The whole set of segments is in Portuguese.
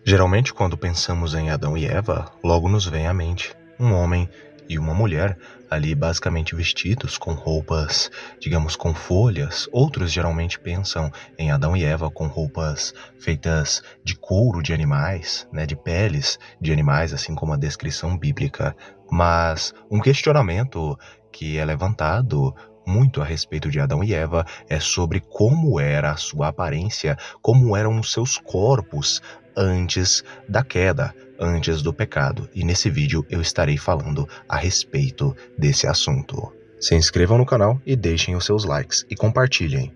Geralmente, quando pensamos em Adão e Eva, logo nos vem à mente um homem e uma mulher ali basicamente vestidos com roupas, digamos, com folhas. Outros geralmente pensam em Adão e Eva com roupas feitas de couro de animais, né, de peles de animais, assim como a descrição bíblica. Mas um questionamento que é levantado muito a respeito de Adão e Eva é sobre como era a sua aparência, como eram os seus corpos antes da queda, antes do pecado. E nesse vídeo eu estarei falando a respeito desse assunto. Se inscrevam no canal e deixem os seus likes e compartilhem.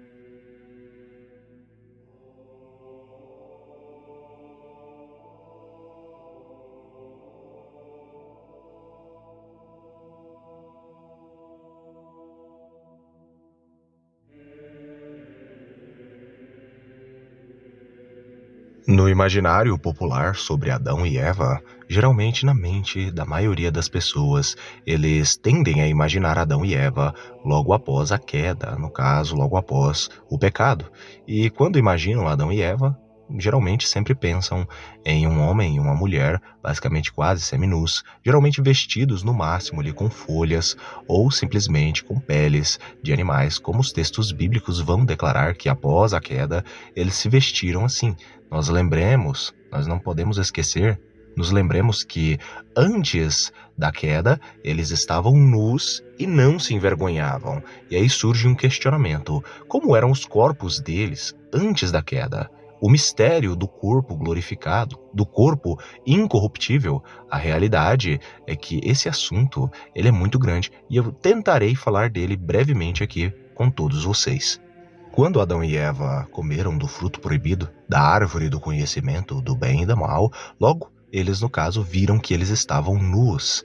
No imaginário popular sobre Adão e Eva, geralmente na mente da maioria das pessoas, eles tendem a imaginar Adão e Eva logo após a queda, no caso, logo após o pecado. E quando imaginam Adão e Eva, geralmente sempre pensam em um homem e uma mulher, basicamente quase seminus, geralmente vestidos no máximo ali com folhas ou simplesmente com peles de animais, como os textos bíblicos vão declarar que após a queda eles se vestiram assim. Nós não podemos esquecer, nos lembremos que antes da queda eles estavam nus e não se envergonhavam. E aí surge um questionamento: como eram os corpos deles antes da queda? O mistério do corpo glorificado, do corpo incorruptível. A realidade é que esse assunto ele é muito grande e eu tentarei falar dele brevemente aqui com todos vocês. Quando Adão e Eva comeram do fruto proibido, da árvore do conhecimento do bem e do mal, logo eles, no caso, viram que eles estavam nus.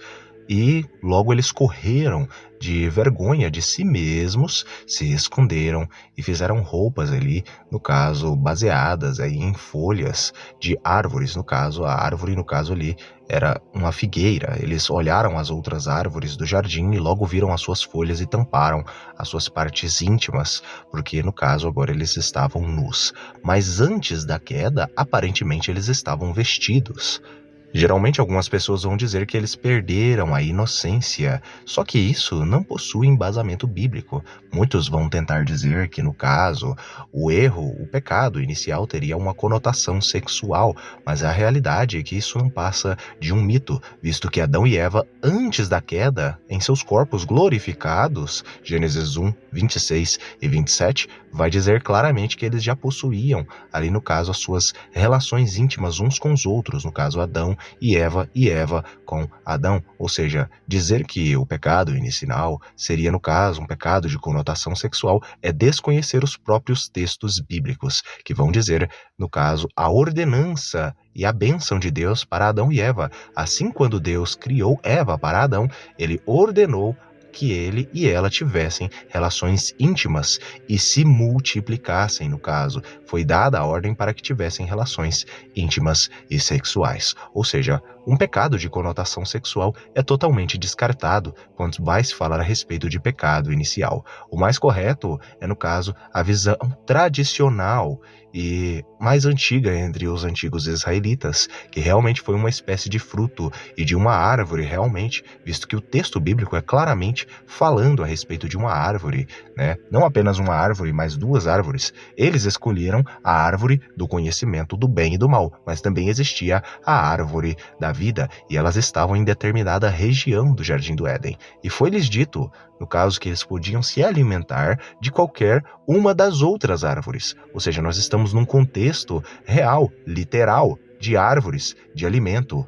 E logo eles correram de vergonha de si mesmos, se esconderam e fizeram roupas ali, no caso, baseadas aí em folhas de árvores. No caso, a árvore, no caso ali, era uma figueira. Eles olharam as outras árvores do jardim e logo viram as suas folhas e tamparam as suas partes íntimas, porque no caso agora eles estavam nus. Mas antes da queda, aparentemente eles estavam vestidos. Geralmente algumas pessoas vão dizer que eles perderam a inocência, só que isso não possui embasamento bíblico. Muitos vão tentar dizer que, no caso, o erro, o pecado inicial teria uma conotação sexual, mas a realidade é que isso não passa de um mito, visto que Adão e Eva, antes da queda, em seus corpos glorificados, Gênesis 1, 26 e 27, vai dizer claramente que eles já possuíam, ali no caso, as suas relações íntimas uns com os outros, no caso Adão e Eva com Adão. Ou seja, dizer que o pecado inicial seria, no caso, um pecado de conotação sexual é desconhecer os próprios textos bíblicos, que vão dizer, no caso, a ordenança e a bênção de Deus para Adão e Eva. Assim, quando Deus criou Eva para Adão, ele ordenou que ele e ela tivessem relações íntimas e se multiplicassem, no caso. Foi dada a ordem para que tivessem relações íntimas e sexuais. Ou seja, um pecado de conotação sexual é totalmente descartado quando vai se falar a respeito de pecado inicial. O mais correto é, no caso, a visão tradicional e mais antiga entre os antigos israelitas, que realmente foi uma espécie de fruto e de uma árvore realmente, visto que o texto bíblico é claramente falando a respeito de uma árvore, né? Não apenas uma árvore, mas duas árvores. Eles escolheram a árvore do conhecimento do bem e do mal, mas também existia a árvore da vida, e elas estavam em determinada região do Jardim do Éden. E foi-lhes dito, no caso, que eles podiam se alimentar de qualquer uma das outras árvores. Ou seja, nós estamos num contexto real, literal, de árvores, de alimento.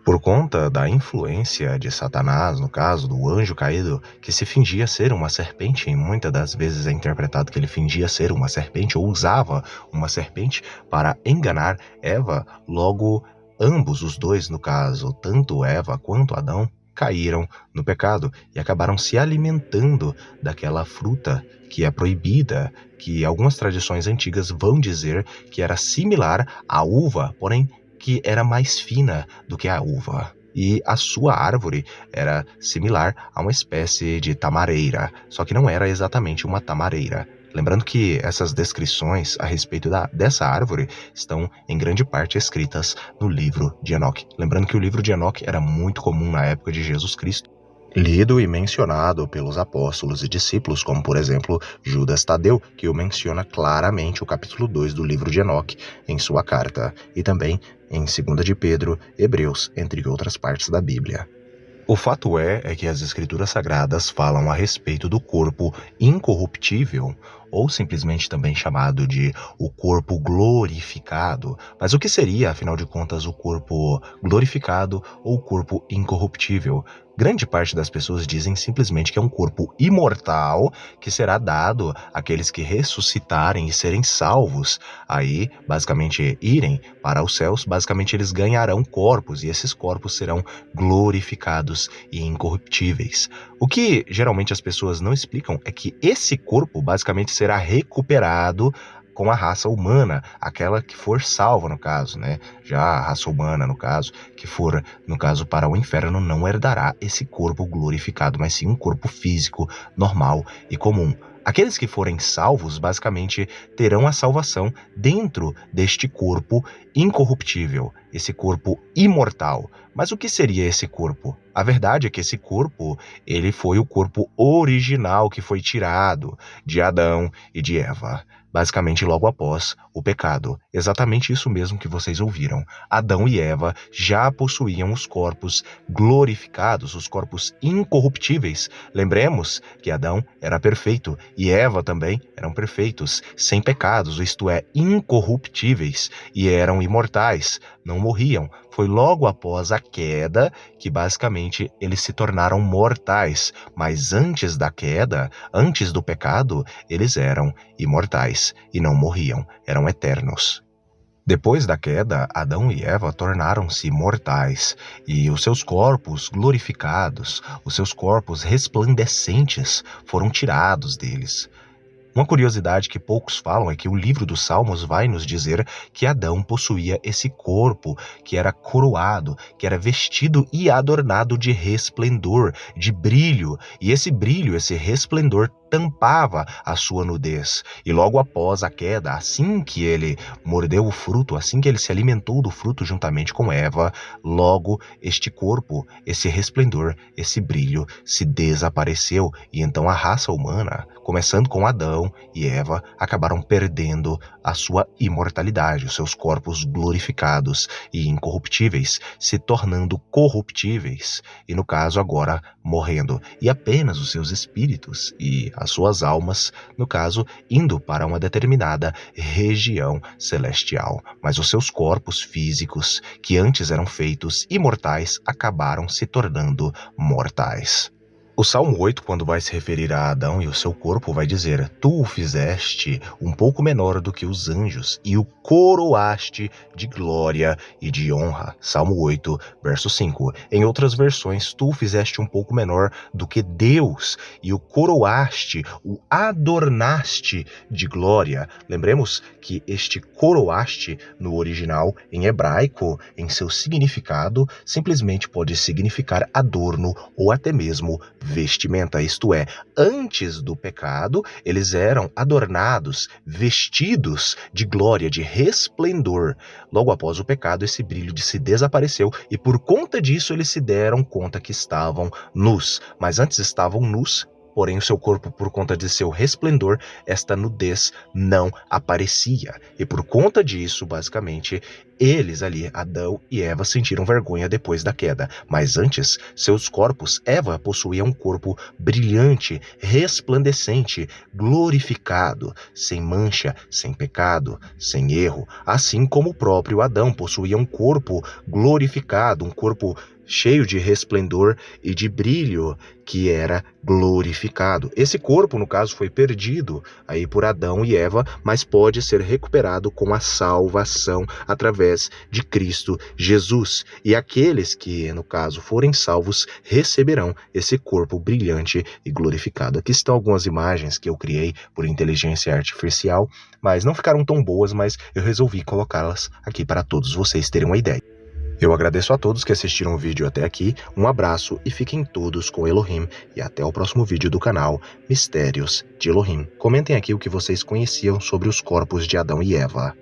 Por conta da influência de Satanás, no caso do anjo caído, que se fingia ser uma serpente, e muitas das vezes é interpretado que ele fingia ser uma serpente ou usava uma serpente para enganar Eva, logo ambos, os dois no caso, tanto Eva quanto Adão, caíram no pecado e acabaram se alimentando daquela fruta que é proibida, que algumas tradições antigas vão dizer que era similar à uva, porém que era mais fina do que a uva. E a sua árvore era similar a uma espécie de tamareira, só que não era exatamente uma tamareira. Lembrando que essas descrições a respeito dessa árvore estão em grande parte escritas no livro de Enoque. Lembrando que o livro de Enoque era muito comum na época de Jesus Cristo, lido e mencionado pelos apóstolos e discípulos, como por exemplo Judas Tadeu, que o menciona claramente o capítulo 2 do livro de Enoque em sua carta, e também em 2 de Pedro, Hebreus, entre outras partes da Bíblia. O fato é que as escrituras sagradas falam a respeito do corpo incorruptível, ou simplesmente também chamado de o corpo glorificado. Mas o que seria, afinal de contas, o corpo glorificado ou o corpo incorruptível? Grande parte das pessoas dizem simplesmente que é um corpo imortal que será dado àqueles que ressuscitarem e serem salvos. Aí, basicamente, irem para os céus, basicamente eles ganharão corpos e esses corpos serão glorificados e incorruptíveis. O que geralmente as pessoas não explicam é que esse corpo basicamente será recuperado com a raça humana, aquela que for salva no caso, né? Já a raça humana, no caso, que for, no caso, para o inferno, não herdará esse corpo glorificado, mas sim um corpo físico, normal e comum. Aqueles que forem salvos, basicamente, terão a salvação dentro deste corpo incorruptível, esse corpo imortal. Mas o que seria esse corpo? A verdade é que esse corpo, ele foi o corpo original que foi tirado de Adão e de Eva, basicamente logo após o pecado. Exatamente isso mesmo que vocês ouviram. Adão e Eva já possuíam os corpos glorificados, os corpos incorruptíveis. Lembremos que Adão era perfeito e Eva também eram perfeitos, sem pecados, isto é, incorruptíveis, e eram imortais, não morriam. Foi logo após a queda que basicamente eles se tornaram mortais, mas antes da queda, antes do pecado, eles eram imortais e não morriam, eram eternos. Depois da queda, Adão e Eva tornaram-se mortais, e os seus corpos glorificados, os seus corpos resplandecentes foram tirados deles. Uma curiosidade que poucos falam é que o livro dos Salmos vai nos dizer que Adão possuía esse corpo que era coroado, que era vestido e adornado de resplendor, de brilho, e esse brilho, esse resplendor tampava a sua nudez. E logo após a queda, assim que ele mordeu o fruto, assim que ele se alimentou do fruto juntamente com Eva, logo este corpo, esse resplendor, esse brilho se desapareceu, e então a raça humana, começando com Adão e Eva, acabaram perdendo a sua imortalidade, os seus corpos glorificados e incorruptíveis, se tornando corruptíveis, e no caso agora morrendo, e apenas os seus espíritos e as suas almas, no caso, indo para uma determinada região celestial. Mas os seus corpos físicos, que antes eram feitos imortais, acabaram se tornando mortais. O Salmo 8, quando vai se referir a Adão e o seu corpo, vai dizer: Tu o fizeste um pouco menor do que os anjos e o coroaste de glória e de honra. Salmo 8, verso 5. Em outras versões, tu o fizeste um pouco menor do que Deus e o coroaste, o adornaste de glória. Lembremos que este coroaste, no original, em hebraico, em seu significado, simplesmente pode significar adorno ou até mesmo vestimenta, isto é, antes do pecado, eles eram adornados, vestidos de glória, de resplendor. Logo após o pecado, esse brilho se desapareceu e por conta disso eles se deram conta que estavam nus, mas antes estavam nus. Porém, o seu corpo, por conta de seu resplendor, esta nudez não aparecia. E por conta disso, basicamente, eles ali, Adão e Eva, sentiram vergonha depois da queda. Mas antes, seus corpos, Eva possuía um corpo brilhante, resplandecente, glorificado, sem mancha, sem pecado, sem erro. Assim como o próprio Adão possuía um corpo glorificado, um corpo cheio de resplendor e de brilho, que era glorificado. Esse corpo, no caso, foi perdido aí por Adão e Eva, mas pode ser recuperado com a salvação através de Cristo Jesus. E aqueles que, no caso, forem salvos, receberão esse corpo brilhante e glorificado. Aqui estão algumas imagens que eu criei por inteligência artificial, mas não ficaram tão boas, mas eu resolvi colocá-las aqui para todos vocês terem uma ideia. Eu agradeço a todos que assistiram o vídeo até aqui, um abraço e fiquem todos com Elohim e até o próximo vídeo do canal Mistérios de Elohim. Comentem aqui o que vocês conheciam sobre os corpos de Adão e Eva.